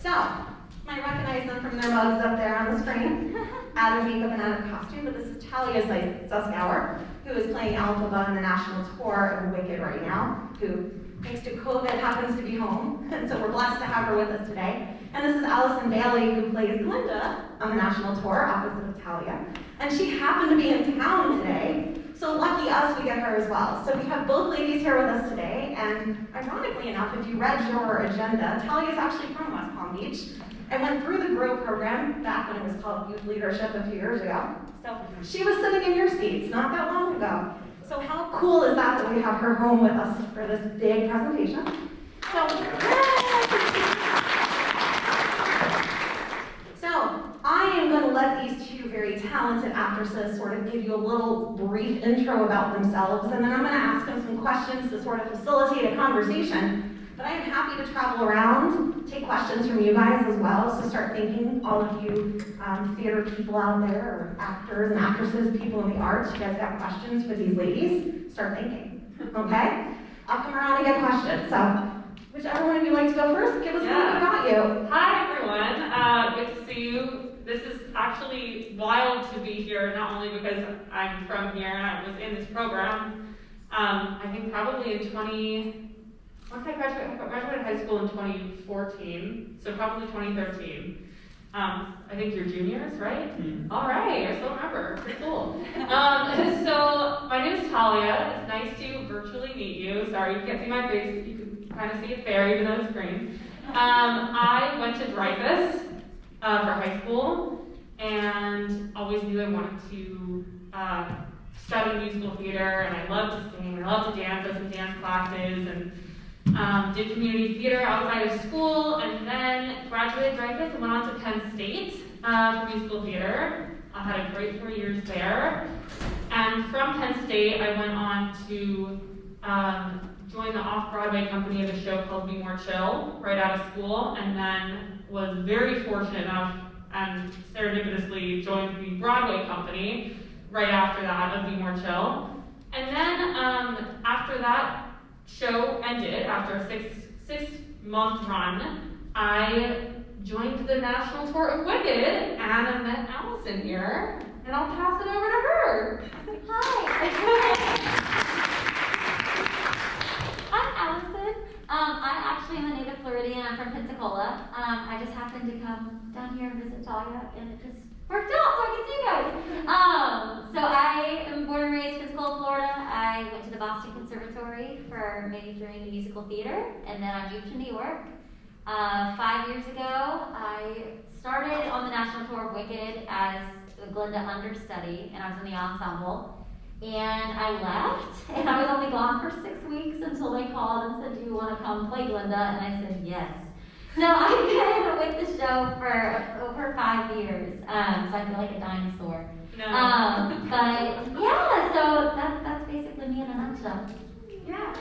So, you might recognize them from their mugs up there on the screen. Out of makeup and out of costume, but this is Talia Suskauer, who is playing Alphaba in the national tour of Wicked right now, who, thanks to COVID, happens to be home, and so we're blessed to have her with us today. And this is Allison Bailey, who plays Glinda on the national tour, opposite of Talia. And she happened to be in town today, so lucky us, we get her as well. So we have both ladies here with us today, and ironically enough, if you read your agenda, Talia is actually from West Palm Beach. I went through the GROW program back when it was called Youth Leadership a few years ago. So she was sitting in your seats not that long ago. So how cool is that we have her home with us for this big presentation? So I am going to let these two very talented actresses sort of give you a little brief intro about themselves, and then I'm going to ask them some questions to sort of facilitate a conversation. But I am happy to travel around, take questions from you guys as well, so start thinking, all of you theater people out there, or actors and actresses, people in the arts, you guys got questions for these ladies, start thinking, okay? I'll come around and get questions, so whichever one of you like to go first, give us a little bit about you. Hi everyone, good to see you. This is actually wild to be here, not only because I'm from here and I was in this program, I think probably in once I graduated high school in 2014, so probably 2013. I think you're juniors, right? Mm-hmm. All right, I still remember. Pretty cool. So my name is Talia. It's nice to virtually meet you. Sorry, you can't see my face. You can kind of see it there, even though it's green. I went to Dreyfus for high school, and always knew I wanted to study musical theater, and I loved to sing. I loved to dance. I was in dance classes, and did community theater outside of school, and then graduated Dreyfus and went on to Penn State for musical theater. I had a great 4 years there. And from Penn State, I went on to join the off-Broadway company of a show called Be More Chill right out of school, and then was very fortunate enough and serendipitously joined the Broadway company right after that of Be More Chill. And then after that show ended, after a six-month run, I joined the national tour of Wicked, and I met Allison here, and I'll pass it over to her. Hi. I'm Allison. I actually am a native Floridian. I'm from Pensacola. I just happened to come down here and visit Talia, and it just worked out so I could see you guys. So I am born and raised in Pensacola, Florida. I went to the Boston Conservatory for majoring in musical theater, and then I moved to New York. 5 years ago, I started on the national tour of Wicked as a Glinda understudy, and I was in the ensemble. And I left, and I was only gone for 6 weeks until they called and said, "Do you want to come play Glinda?" And I said, yes. So I've been with the show for over 5 years, so I feel like a dinosaur. No. But yeah, so that's basically me in a nutshell. Yeah.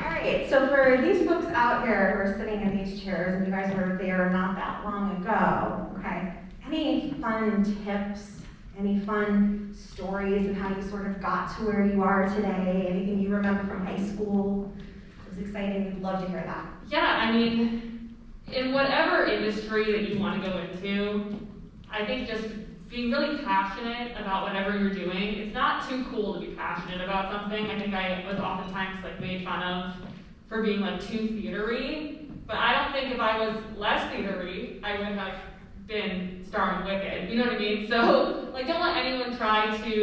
All right, so for these folks out here who are sitting in these chairs, and you guys were there not that long ago, okay, any fun tips, any fun stories of how you sort of got to where you are today? Anything you remember from high school? It was exciting, we'd love to hear that. Yeah, I mean, in whatever industry that you want to go into, I think just being really passionate about whatever you're doing. It's not too cool to be passionate about something. I think I was oftentimes made fun of for being too theatery, but I don't think if I was less theatery, I would have been starring Wicked. You know what I mean? So don't let anyone try to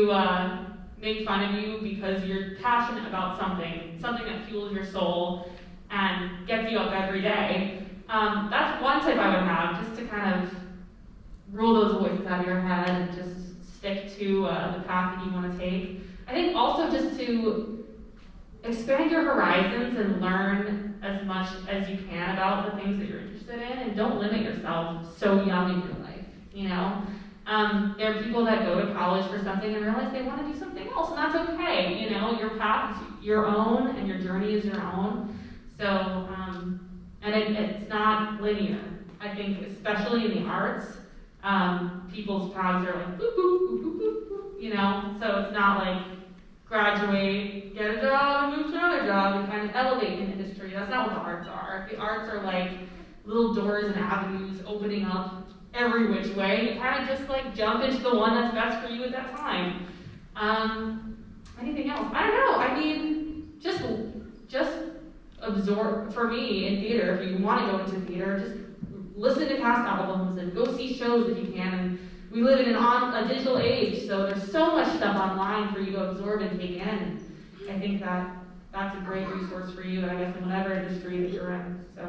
make fun of you because you're passionate about something that fuels your soul and gets you up every day. That's one tip I would have, just to kind of rule those voices out of your head and just stick to the path that you want to take. I think also just to expand your horizons and learn as much as you can about the things that you're interested in, and don't limit yourself so young in your life, you know? There are people that go to college for something and realize they want to do something else, and that's okay, you know? Your path is your own, and your journey is your own. So, and it's not linear. I think, especially in the arts, people's paths are boop, boop, boop, boop, boop, boop, you know? So it's not graduate, get a job, and move to another job, and kind of elevate in industry. That's not what the arts are. The arts are like little doors and avenues opening up every which way. You kind of just like jump into the one that's best for you at that time. Anything else? I don't know. I mean, just absorb. For me, in theater, if you want to go into theater, just listen to cast albums and go see shows if you can. And we live in a digital age, so there's so much stuff online for you to absorb and take in. I think that's a great resource for you, I guess, in whatever industry that you're in. So,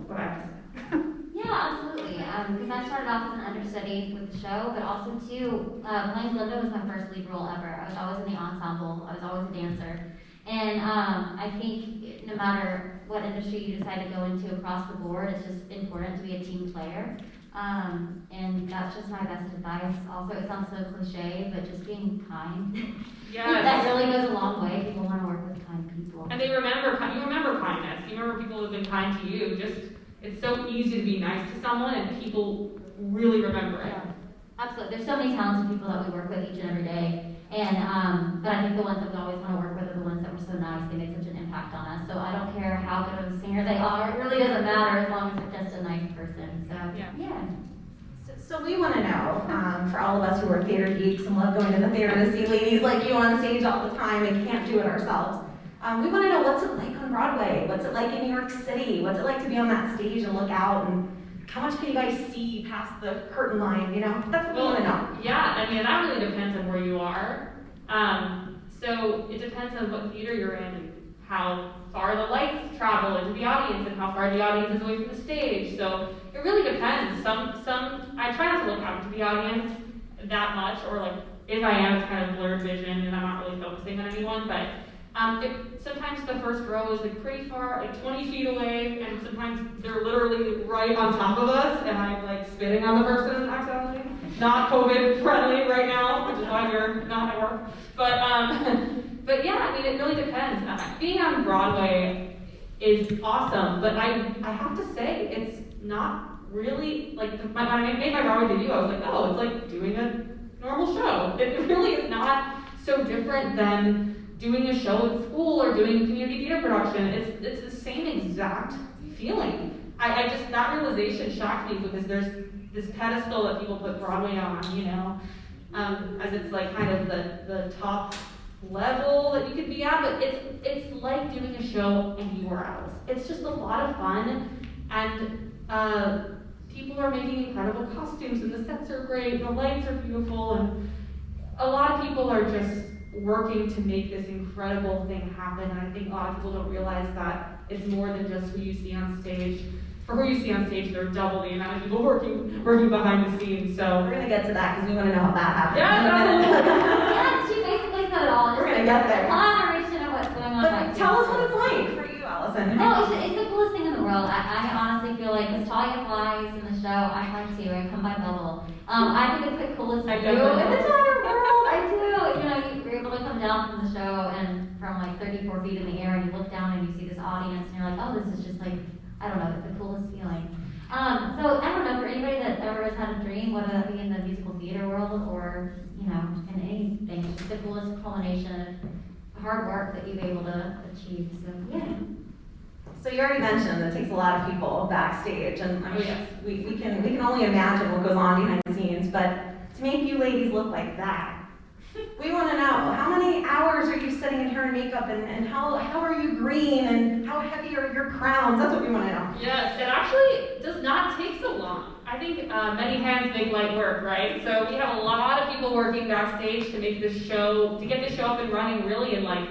what I have to say. Yeah, absolutely. Because I started off as an understudy with the show, but also too, playing Linda was my first lead role ever. I was always in the ensemble. I was always a dancer. And I think no matter what industry you decide to go into across the board, it's just important to be a team player. And that's just my best advice. Also, it sounds so cliche, but just being kind. Yes. That really goes a long way. People want to work with kind people. And you remember kindness. You remember people who have been kind to you. It's so easy to be nice to someone, and people really remember it. Yeah, absolutely. There's so many talented people that we work with each and every day. And but I think the ones that we always want to work with are the ones that were so nice. They made such an impact on us. So I don't care how good of a singer they are. It really doesn't matter as long as they're just a nice person. So yeah. So we want to know, for all of us who are theater geeks and love going to the theater to see ladies like you on stage all the time and can't do it ourselves, we want to know, what's it like on Broadway? What's it like in New York City? What's it like to be on that stage and look out? And how much can you guys see past the curtain line? You know, that's what we want to know. Yeah, I mean, that really depends on where you are. So it depends on what theater you're in and how far the lights travel into the audience and how far the audience is away from the stage. So it really depends. I try not to look out into the audience that much, or like if I am, it's kind of blurred vision and I'm not really focusing on anyone. But sometimes the first row is like pretty far, like 20 feet away, and sometimes they're literally right on top of us, and I'm like spitting on the person accidentally. Not COVID friendly right now, which is why we're not at work. But yeah, I mean, it really depends. Being on Broadway is awesome, but I have to say, it's not really, like, when I made my Broadway debut, I was like, oh, it's like doing a normal show. It really is not so different than doing a show at school or doing a community theater production. It's the same exact feeling. I just, that realization shocked me, because there's this pedestal that people put Broadway on, you know, as it's like kind of the top level that you could be at, but it's like doing a show anywhere else. It's just a lot of fun, and people are making incredible costumes, and the sets are great, and the lights are beautiful, and a lot of people are just working to make this incredible thing happen. And I think a lot of people don't realize that it's more than just who you see on stage. For who you see on stage, there are double the amount of people working behind the scenes. So we're gonna get to that, because we want to know how that happens. Yes, she basically said it all. We're gonna get there. Collaboration of what's going on. But tell us what it's like for you, Allison. No, it's the coolest thing in the world. I honestly feel like, because Talia flies in the show, I fly too. I come by bubble. I think it's the coolest view in the entire world. I do. You know, you're able to come down from the show and from like 34 feet in the air, and you look down and you see this audience, and you're like, oh, this is just like, I don't know, it's the coolest feeling. So I don't know, for anybody that ever has had a dream, whether that be in the musical theater world or, you know, in anything, it's just the coolest culmination of hard work that you've been able to achieve. So yeah. So you already mentioned that it takes a lot of people backstage, and I mean, we can only imagine what goes on behind the scenes, but to make you ladies look like that, we want to know, how many hours are you sitting in hair and makeup, and how are you green, and how heavy are your crowns? That's what we want to know. Yes, it actually does not take so long. I think many hands make light work, right? So we have a lot of people working backstage to make this show, to get the show up and running really in like,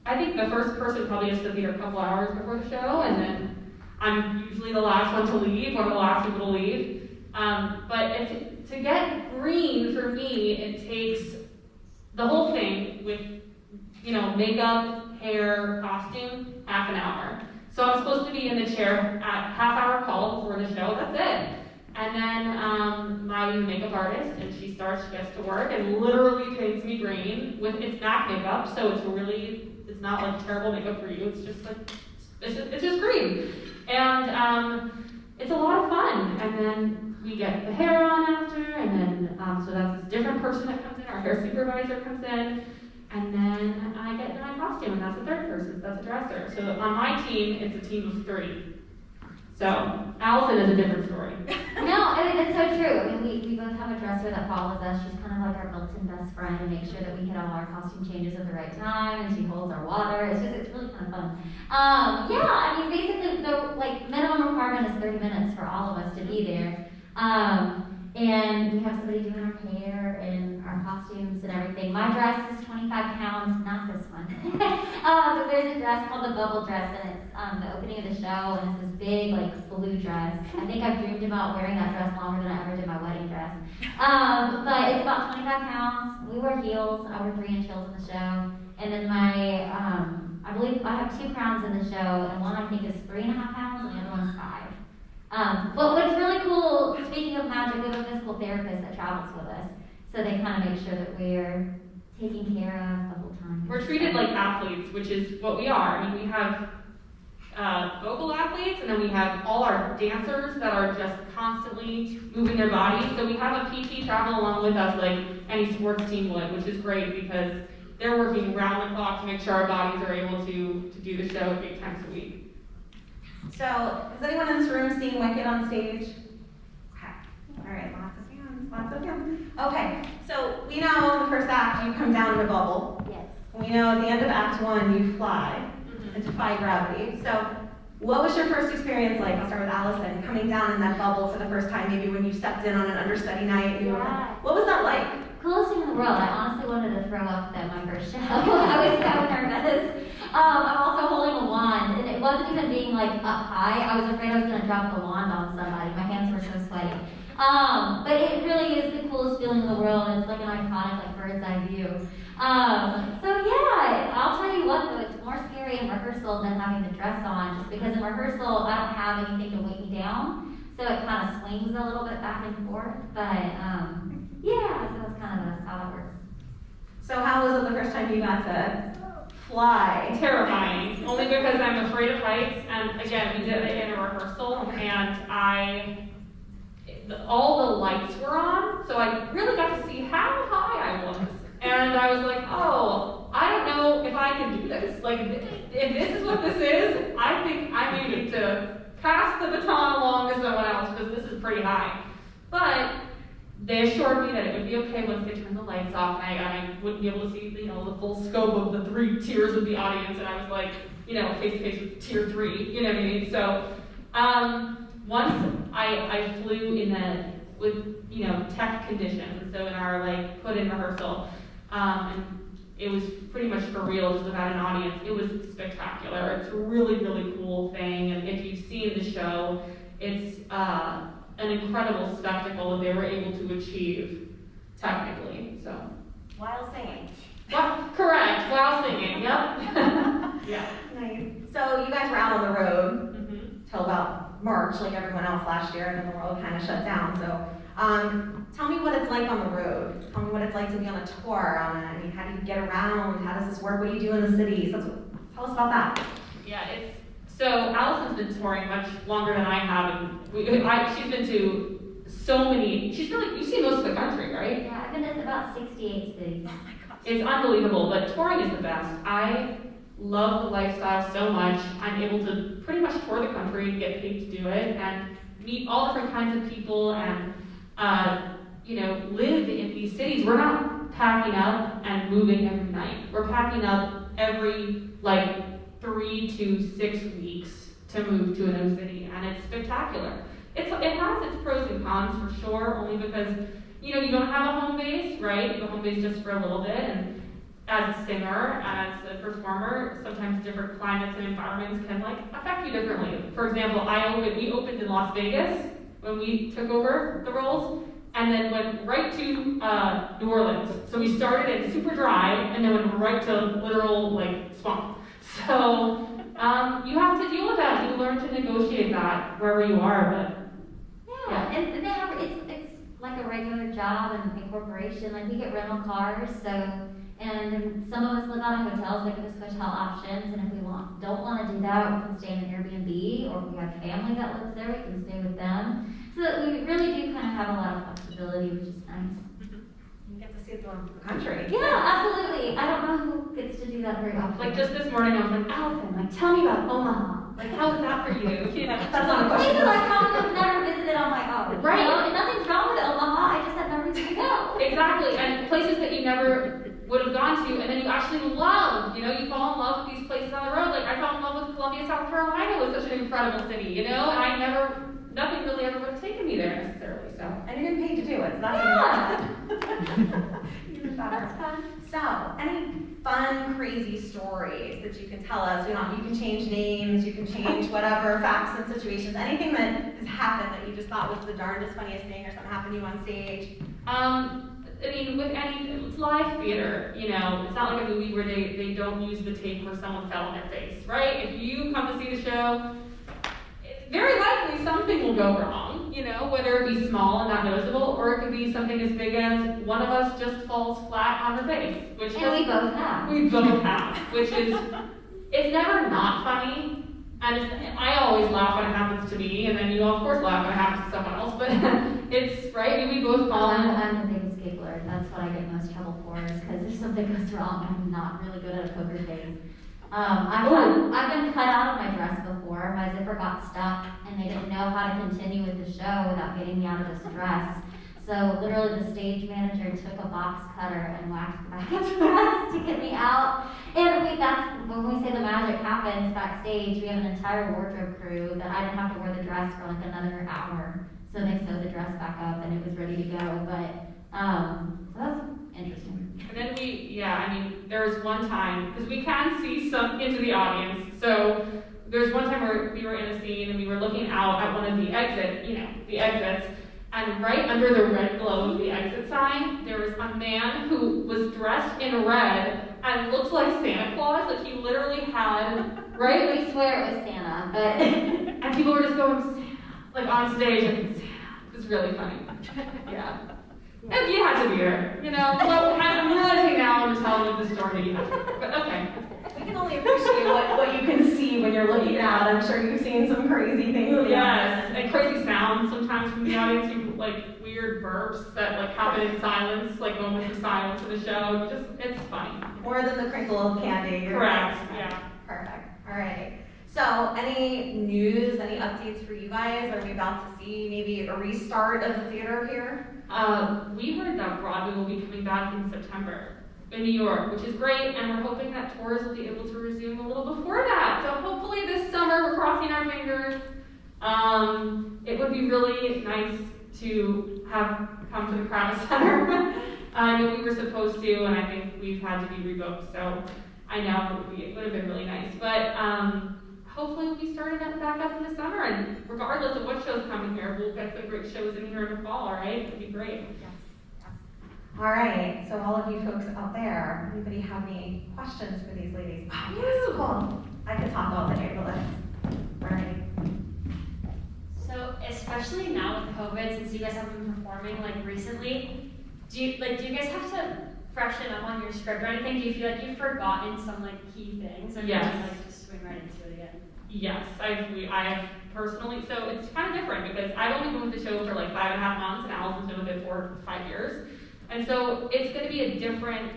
I think the first person probably has to be here a couple hours before the show, and then I'm usually the last one to leave, one of the last people to leave. But to get green, for me, it takes the whole thing with, you know, makeup, hair, costume, half an hour. So I'm supposed to be in the chair at half-hour call before the show, that's it. And then my makeup artist, and she gets to work and literally paints me green with, it's MAC makeup, so it's not like terrible makeup for you, it's just like, it's just green. And it's a lot of fun. And then we get the hair on after, and then So that's this different person that comes in, our hair supervisor comes in, and then I get into my costume, and that's the third person, that's a dresser. So on my team, it's a team of 3. So Allison is a different story. No, I mean, it's so true. I mean, we both have a dresser that follows us. She's kind of like our built-in best friend and makes sure that we hit all our costume changes at the right time, and she holds our water. It's really kind of fun. Yeah, I mean, basically, the minimum requirement is 30 minutes for all of us to be there. And we have somebody doing our hair and our costumes and everything. My dress is 25 pounds, not this one. But there's a dress called the bubble dress, and it's the opening of the show, and it's this big, blue dress. I think I've dreamed about wearing that dress longer than I ever did my wedding dress. But it's about 25 pounds. We wear heels. I wear 3-inch heels in the show. And then I believe I have 2 crowns in the show, and one I think is 3.5 pounds, and the other one is 5. But what's really cool, speaking of magic, we have a physical therapist that travels with us, so they kind of make sure that we're taken care of the whole time. We're treated like athletes, which is what we are. I mean, we have vocal athletes, and then we have all our dancers that are just constantly moving their bodies. So we have a PT travel along with us like any sports team would, which is great because they're working round the clock to make sure our bodies are able to do the show 8 times a week. So, has anyone in this room seen Wicked on stage? Okay. All right, lots of hands. Okay, so we know in the first act you come down in a bubble. Yes. We know at the end of Act 1 you fly and defy gravity. So, what was your first experience like? I'll start with Allison, coming down in that bubble for the first time, maybe when you stepped in on an understudy night. What was that like? Coolest thing in the world. I honestly wanted to throw up at my first show. I was so nervous. I'm also holding a wand, and it wasn't even being up high. I was afraid I was going to drop the wand on somebody. My hands were so sweaty. But it really is the coolest feeling in the world. It's like an iconic bird's eye view. So yeah, I'll tell you what though, it's more scary in rehearsal than having the dress on, just because in rehearsal I don't have anything to weight me down, so it kind of swings a little bit back and forth. But yeah, so that's kind of how that works. So how was it the first time you got to fly? Terrifying, only because I'm afraid of heights, and again, we did it in a rehearsal, and all the lights were on, so I really got to see how high I was. And I was like, oh, I don't know if I can do this. If this is what this is, I think I needed to pass the baton along to someone else, because this is pretty high. But they assured me that it would be okay once they turned the lights off, and I wouldn't be able to see, the full scope of the 3 tiers of the audience, and I was like, face to face with tier 3, you know what I mean? So, once I flew with tech conditions, so in our put in rehearsal, and it was pretty much for real, just without an audience. It was spectacular. It's a really, really cool thing, and if you've seen the show, it's an incredible spectacle that they were able to achieve technically. So While singing. well, correct, while singing. Yep. Yeah. Nice. So you guys were out on the road till about March, like everyone else last year, and then the world kind of shut down. So tell me what it's like on the road. Tell me what it's like to be on a tour. I mean, how do you get around? How does this work? What do you do in the cities? Tell us about that. Yeah, so Allison's been touring much longer than I have, and she's been to so many. You've seen most of the country, right? Yeah, I've been to about 68 cities. Oh my gosh. It's unbelievable, but touring is the best. I love the lifestyle so much. I'm able to pretty much tour the country, get paid to do it, and meet all different kinds of people, and live in these cities. We're not packing up and moving every night. We're packing up every 3 to 6 weeks to move to a new city, and it's spectacular. It has its pros and cons for sure, only because you don't have a home base, right? The home base just for a little bit, and as a singer, as a performer, sometimes different climates and environments can affect you differently. For example, we opened in Las Vegas when we took over the roles, and then went right to New Orleans. So we started in super dry, and then went right to literal swamp. So you have to deal with that. You learn to negotiate that wherever you are. But yeah. And they have it's like a regular job and a corporation. We get rental cars, and some of us live out of hotels. They give us hotel options, and if we don't want to do that, we can stay in an Airbnb, or if we have family that lives there, we can stay with them. So that we really do kind of have a lot of flexibility, which is nice. get to see it through the country. Yeah, absolutely. I don't know who gets to do that very often. Like just this morning, I was like, Allison, like tell me about Omaha. Like how was that for you? You know, That's not a question. Places like how I've never visited, I'm like, oh, Right. You know, and nothing's wrong with Omaha. I just had no reason to go. Exactly, and places that you never would have gone to, and then you actually love, you know, you fall in love with these places on the road. Like I fell in love with Columbia, South Carolina. It was such an incredible city, you know, and nothing really ever would have taken me there necessarily, so. And you're getting paid to do it, so that's even better. That's fun. So, any fun, crazy stories that you can tell us? You know, you can change names, you can change whatever, facts and situations, anything that has happened that you just thought was the darndest funniest thing or something happened to you on stage. I mean, it's live theater, you know, it's not like a movie where they don't use the tape where someone fell on their face, right? If you come to see the show, very likely something will go wrong, you know, whether it be small and not noticeable, or it could be something as big as one of us just falls flat on her face, which And we both have. We both have, which is, it's never not funny, and I always laugh when it happens to me, and then you of course laugh when it happens to someone else, but it's, right, we both fall in. I'm the biggest giggler. That's what I get most trouble for, is because if something goes wrong, I'm not really good at a poker face. I've been cut out of my dress before. My zipper got stuck, and they didn't know how to continue with the show without getting me out of this dress. So literally, the stage manager took a box cutter and whacked back the dress to get me out. And that's when we say the magic happens backstage. We have an entire wardrobe crew that I didn't have to wear the dress for like another hour. So they sewed the dress back up, and it was ready to go. But so that's interesting. And then there was one time, because we can see some into the audience, so there's one time where we were in a scene and we were looking out at one of the exits, and right under the red glow of the exit sign, there was a man who was dressed in red and looked like Santa Claus, like he literally had, right? We swear it was Santa, but and people were just going, Santa, like on stage, and Santa. It was really funny. Yeah. And you had to be there, you know. Well, I'm realizing now I'm telling you the story that you had to. But okay. We can only appreciate what you can see when you're looking out. I'm sure you've seen some crazy things. Yes, and crazy sounds sometimes from the audience. You like weird burps that like happen in silence, like moments of silence in the show. It's funny. More than the crinkle of candy. Correct. Yeah. Perfect. All right. So, any news, any updates for you guys? Are we about to see maybe a restart of the theater here? We heard that Broadway will be coming back in September in New York, which is great, and we're hoping that tours will be able to resume a little before that. So hopefully this summer, we're crossing our fingers. It would be really nice to have come to the Kravis Center. I know we were supposed to, and I think we've had to be rebooked, so I know it would have been really nice. But hopefully we'll be starting that back up in the summer, and regardless of what show's coming here, we'll get some great shows in here in the fall, all right? It'd be great. Yes. All right, so all of you folks out there, anybody have any questions for these ladies? Oh, yes, cool. I could talk all day, but all right. So, especially now with COVID, since you guys haven't been performing like recently, do you guys have to freshen up on your script or anything? Do you feel like you've forgotten some like key things, or Yes. do you just swing right into it again? Yes, I personally, so it's kind of different because I've only been with the show for like 5.5 months, and Allison's been with it for 5 years. And so it's going to be a different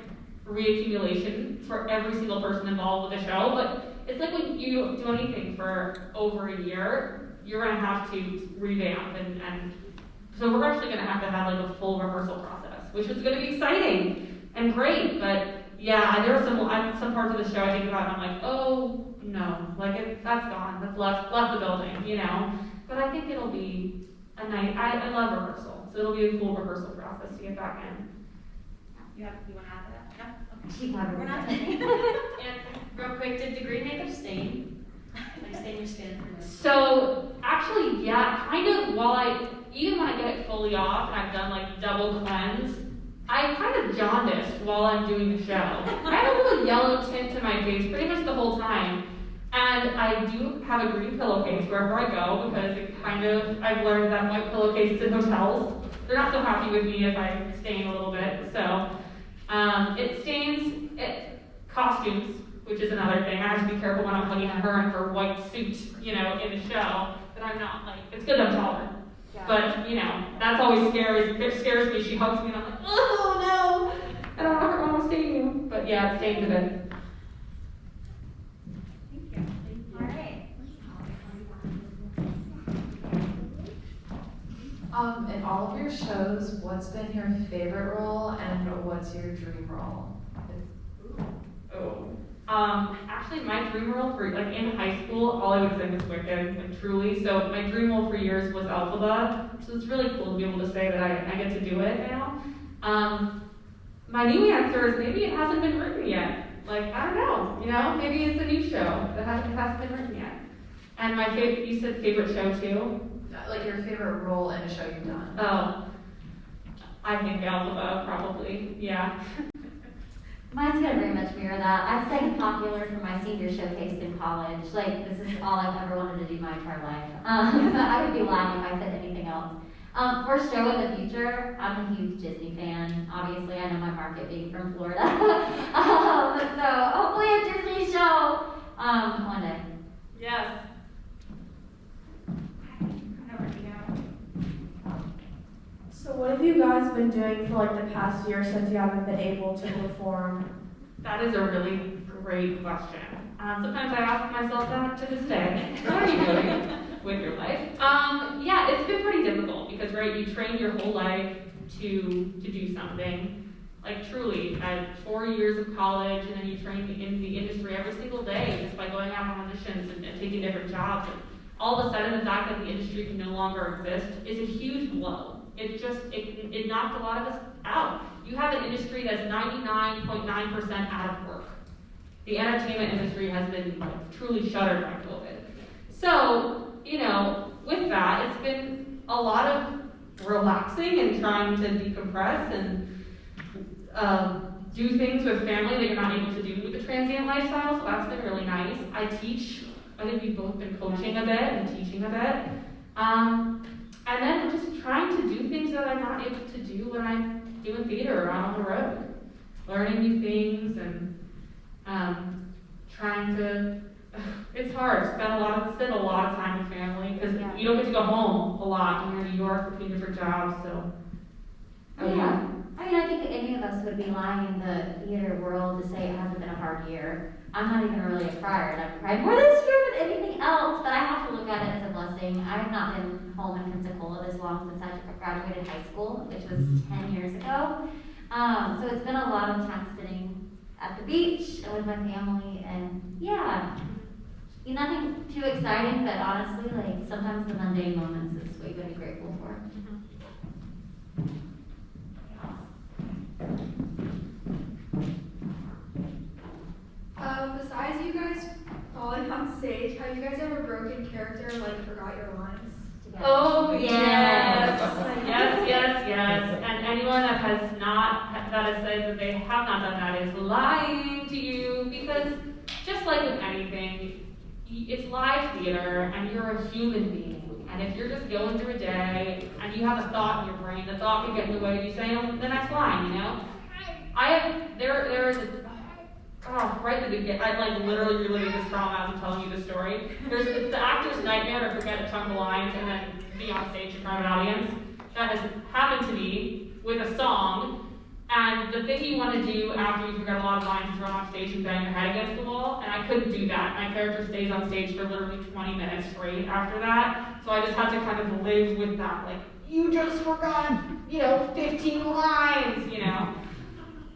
reaccumulation for every single person involved with the show, but it's like when you do anything for over a year, you're going to have to revamp, and so we're actually going to have like a full rehearsal process, which is going to be exciting and great, but yeah, there are some parts of the show I think about and I'm like, oh no, like that's gone, that's left the building, you know, but I think it'll be a night, I love rehearsal, so it'll be a full rehearsal process to get back in. You want to add to that? No? She got We're not. And real quick, did the green makeup stain? Like stain your skin? So actually, yeah, kind of. Even when I get it fully off and I've done like double cleanse, I kind of jaundiced while I'm doing the show. I have a little yellow tint to my face pretty much the whole time, and I do have a green pillowcase wherever I go because I've learned that white pillowcases in hotels, they're not so happy with me if I stain a little bit. So it stains costumes, which is another thing. I have to be careful when I'm hugging her in her white suit, you know, in the show, that I'm not like, it's good I'm taller. Yeah. But, you know, that's always scary. It scares me. She hugs me and I'm like, oh I don't want to hurt Mama stain. But yeah, it stains a bit. All right. In all of your shows, what's been your favorite role and what's your dream role? Oh. Actually, my dream role for, like, in high school, all I would sing was Wicked, like, truly. So my dream role for years was Alphaba. So it's really cool to be able to say that I get to do it now. My new answer is maybe it hasn't been written yet. Like, I don't know, you know? Maybe it's a new show that hasn't been written yet. And my favorite, you said favorite show too? Like your favorite role in a show you've done? Oh, I think Alphaba, probably, yeah. Mine's gonna very much mirror that. I sang Popular for my senior showcase in college. Like, this is all I've ever wanted to do my entire life. But I would be lying if I said anything else. For show in the future, I'm a huge Disney fan. Obviously, I know my market being from Florida. So hopefully a Disney show one day. Yes. So what have you guys been doing for like the past year since you haven't been able to perform? That is a really great question. Sometimes I ask myself that to this day. What are you doing with your life? Yeah, it's been pretty difficult because, right, you train your whole life to do something. Like, truly, I had 4 years of college, and then you train in the industry every single day just by going out on auditions and taking different jobs. And all of a sudden, the fact that the industry can no longer exist is a huge blow. It knocked a lot of us out. You have an industry that's 99.9% out of work. The entertainment industry has been truly shuttered by COVID. So, you know, with that, it's been a lot of relaxing and trying to decompress and do things with family that you're not able to do with the transient lifestyle, so that's been really nice. I teach. I think we've both been coaching a bit and teaching a bit. And then just trying to do things that I'm not able to do when I'm doing theater or on the road. Learning new things and trying to, it's hard. Spend a lot of time with family because you don't get to go home a lot when you're in New York between different jobs, so. Yeah. I mean, I think any of us would be lying in the theater world to say it hasn't been a hard year. I'm not even really a crier, and I've cried more this year than anything else, but I have to look at it as a blessing. I have not been home in Pensacola this long since I graduated high school, which was 10 years ago. So it's been a lot of time spending at the beach and with my family, and yeah, nothing too exciting, but honestly, like, sometimes the mundane moments is what you gotta be grateful for. Besides you guys falling on stage, have you guys ever broken character, like forgot your lines? Oh, yes. Yes. Yes. And anyone that has said that they have not done that is lying to you, because just like with anything, it's live theater and you're a human being. And if you're just going through a day and you have a thought in your brain, the thought could get in the way of you saying the next line, you know? There is right at the beginning, I like literally reliving this trauma as I'm telling you this story. It's the actor's nightmare to forget a chunk of lines and then be on stage in front of an audience. That has happened to me with a song, and the thing you want to do after you forget a lot of lines is run off stage and bang your head against the wall, and I couldn't do that. My character stays on stage for literally 20 minutes straight after that, so I just had to kind of live with that, like, you just forgot, 15 lines,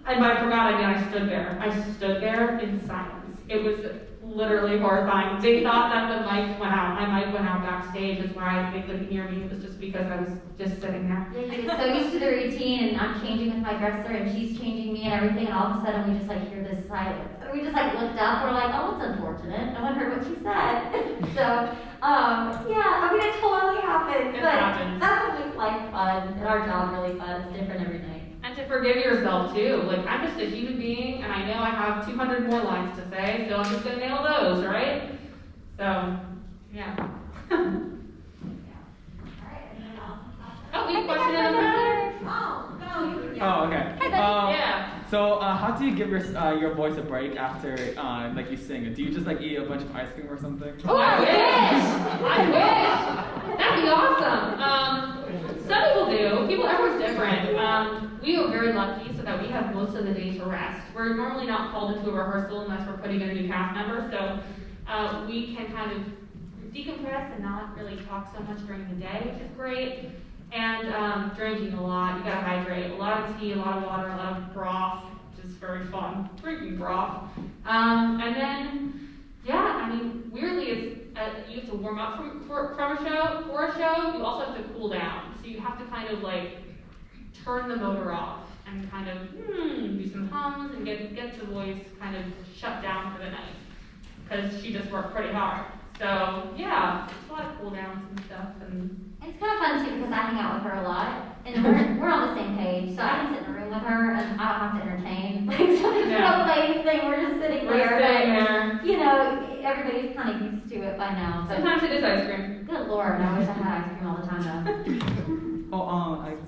And by forgot, I mean I stood there. I stood there in silence. It was literally horrifying. They thought that the mic went out. My mic went out backstage. That's why they couldn't hear me. It was just because I was just sitting there. Yeah, you get so used to the routine, and I'm changing with my dresser, and she's changing me and everything, and all of a sudden we just hear this silence. And we just looked up, we're like, oh, it's unfortunate. No one heard what she said. So, yeah, I mean, it totally happens. It but happens. That's what makes life fun, and our job really fun. It's different every night. And to forgive yourself too. Like, I'm just a human being, and I know I have 200 more lines to say, so I'm just gonna nail those, right? So, yeah. Oh, we have a question in the back. Oh, okay. Yeah. So, how do you give your voice a break after you sing? Do you just eat a bunch of ice cream or something? Oh, I wish! That'd be awesome. Some people do. Everyone's different. we are very lucky so that we have most of the day to rest. We're normally not called into a rehearsal unless we're putting in a new cast member, so we can kind of decompress and not really talk so much during the day, which is great. And drinking a lot, you gotta hydrate. A lot of tea, a lot of water, a lot of broth, which is very fun, drinking broth. And then, yeah, I mean, weirdly, it's you have to warm up for a show. For a show, you also have to cool down. So you have to kind of like turn the motor off and kind of do some hums and get the voice kind of shut down for the night. Because she just worked pretty hard. So yeah, it's a lot of cool downs and stuff. And It's kind of fun too because I hang out with her a lot, and we're on the same page. So I can sit in a room with her, and I don't have to entertain. Like sometimes we don't say anything. We're just sitting we're there. sitting there. You know, everybody's kind of used to it by now. But Sometimes it is ice cream. good Lord, I wish I had ice cream all the time though.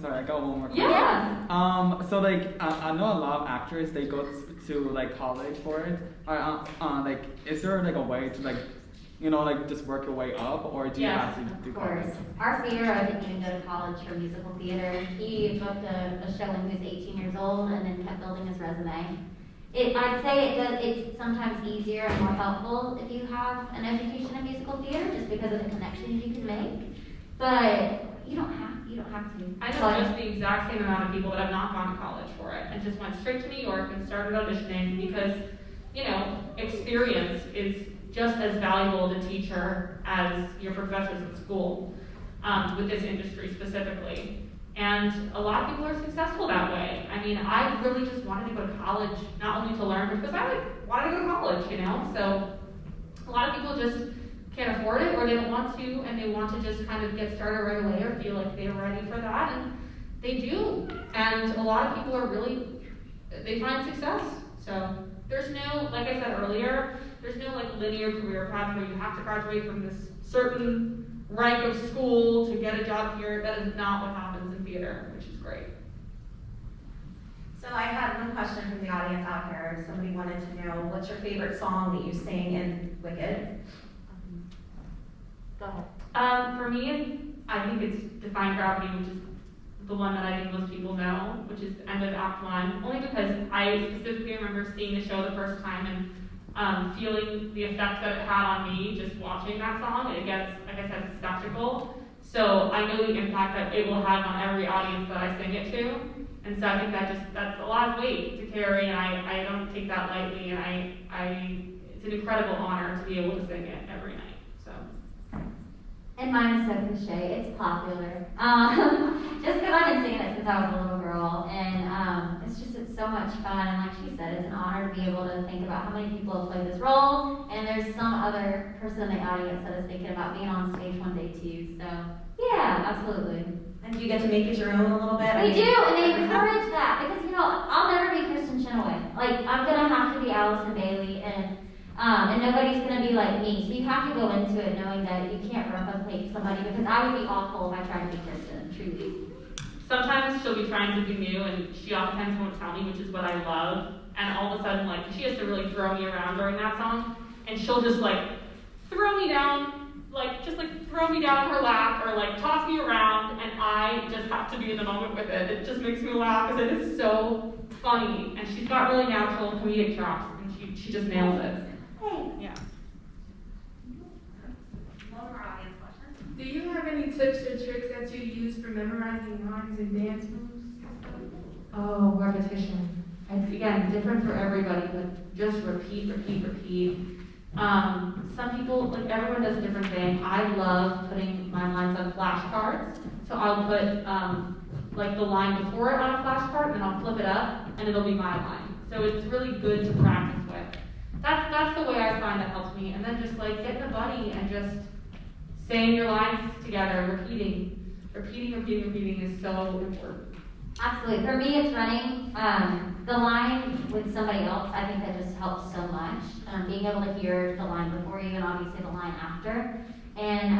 Sorry, I got one more question. Yeah. So like, I know a lot of actors, they go to like college for it. Like, is there like a way to like, you know, like just work your way up, or do you Yes, have to do Of course. college? Our theater, I didn't even go to college for musical theater. He booked a show when he was 18 years old and then kept building his resume. I'd say it's sometimes easier and more helpful if you have an education in musical theater just because of the connections you can make. But you don't have to. I know just the exact same amount of people that have not gone to college for it and just went straight to New York and started auditioning because, you know, experience is just as valuable to teacher as your professors at school, with this industry specifically. And a lot of people are successful that way. I mean, I really just wanted to go to college, not only to learn, but because I wanted to go to college, you know? So a lot of people just can't afford it or they don't want to, and they want to just kind of get started right away or feel like they're ready for that, and they do. And a lot of people are really, they find success. So there's no, like I said earlier, there's no like linear career path where you have to graduate from this certain rank of school to get a job here. That is not what happens in theater, which is great. So I had one question from the audience out here. Somebody wanted to know, what's your favorite song that you sing in Wicked? Go ahead. For me, I think it's Defying Gravity, which is the one that I think most people know, which is the end of Act 1, only because I specifically remember seeing the show the first time and feeling the effect that it had on me just watching that song. And again, like I said, it's a spectacle. So I know the impact that it will have on every audience that I sing it to. And so I think that's a lot of weight to carry, and I don't take that lightly, and it's an incredible honor to be able to sing it every night. So. And mine is so cliche, it's popular. Just because I've been singing it since I was a little girl, and it's so much fun, and like she said, it's an honor to be able to think about how many people have played this role, and there's some other person in the audience that is thinking about being on stage one day too, so yeah, absolutely. And do you get to make it your own a little bit? We do, and they encourage that, because I'll never be Kristen Chenoweth. Like, I'm gonna have to be Allison Bailey, and nobody's gonna be like me. So you have to go into it knowing that you can't replicate somebody, because I would be awful if I tried to be Kristen, truly. Sometimes she'll be trying something new, and she oftentimes won't tell me, which is what I love. And all of a sudden, like, she has to really throw me around during that song, and she'll just like throw me down, throw me down her lap, or like toss me around, and I just have to be in the moment with it. It just makes me laugh because it is so funny, and she's got really natural comedic chops, and she just nails it. Yeah. One more audience question. Do you have any tips or tricks that you use for memorizing lines and dance moves? Oh, repetition. It's again different for everybody, but just repeat. Some people, like everyone does a different thing. I love putting my lines on flashcards. So I'll put like the line before it on a flashcard, and then I'll flip it up, and it'll be my line. So it's really good to practice with. That's the way I find that helps me. And then just like getting a buddy and just saying your lines together, repeating is so important. Absolutely. For me, it's running. The line with somebody else, I think that just helps so much. Being able to hear the line before you and obviously the line after. And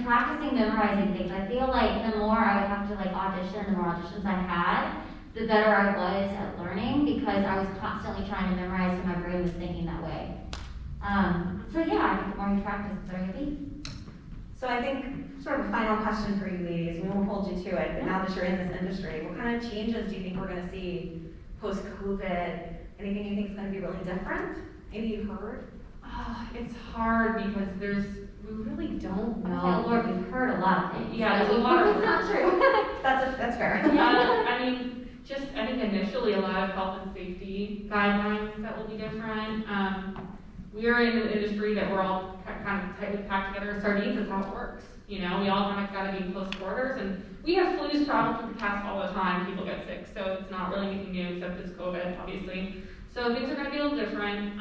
practicing memorizing things. I feel like the more I would have to like audition, the more auditions I had, the better I was at learning, because I was constantly trying to memorize, so my brain was thinking that way. So yeah, I think the more you practice, the better you'll be. So I think sort of a final question for you ladies, we won't hold you to it, but now that you're in this industry, what kind of changes do you think we're gonna see post-COVID? Anything you think is gonna be really different? Maybe you've heard? It's hard because we really don't know. Oh Lord, we've heard a lot of things. Yeah, there's a lot of. It's not true. That's fair. I mean, I think initially a lot of health and safety guidelines that will be different. We are in an industry that we're all kind of tightly packed together as sardines. That's how it works. You know, we all kind of got to be in close quarters, and we have flus travel through the cast all the time. People get sick, so it's not really anything new except it's COVID, obviously. So things are going to be a little different.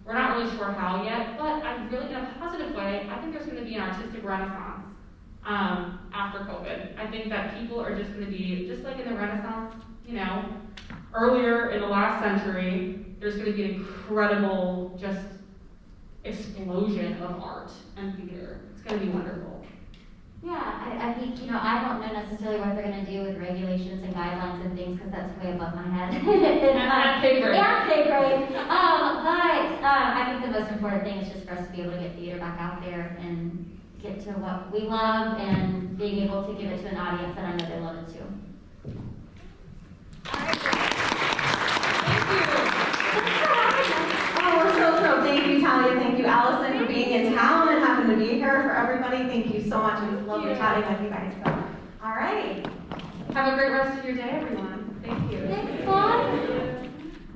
We're not really sure how yet, but I really, in a positive way, I think there's going to be an artistic renaissance after COVID. I think that people are just going to be, just like in the Renaissance, you know, earlier in the last century, there's going to be an incredible just explosion of art and theater. It's going to be wonderful. Yeah, I think, you know, I don't know necessarily what they're going to do with regulations and guidelines and things because that's way above my head. And pay grade. Yeah, pay grade. But I think the most important thing is just for us to be able to get theater back out there and get to what we love and being able to give it to an audience that I know they love it too. All right, oh, we're so thrilled. Thank you, Talia. Thank you, Allison, for being in town and having to be here. For everybody, thank you so much. It was lovely chatting with you guys. So, all right. Have a great rest of your day, everyone. Thank you. Thanks, Claude.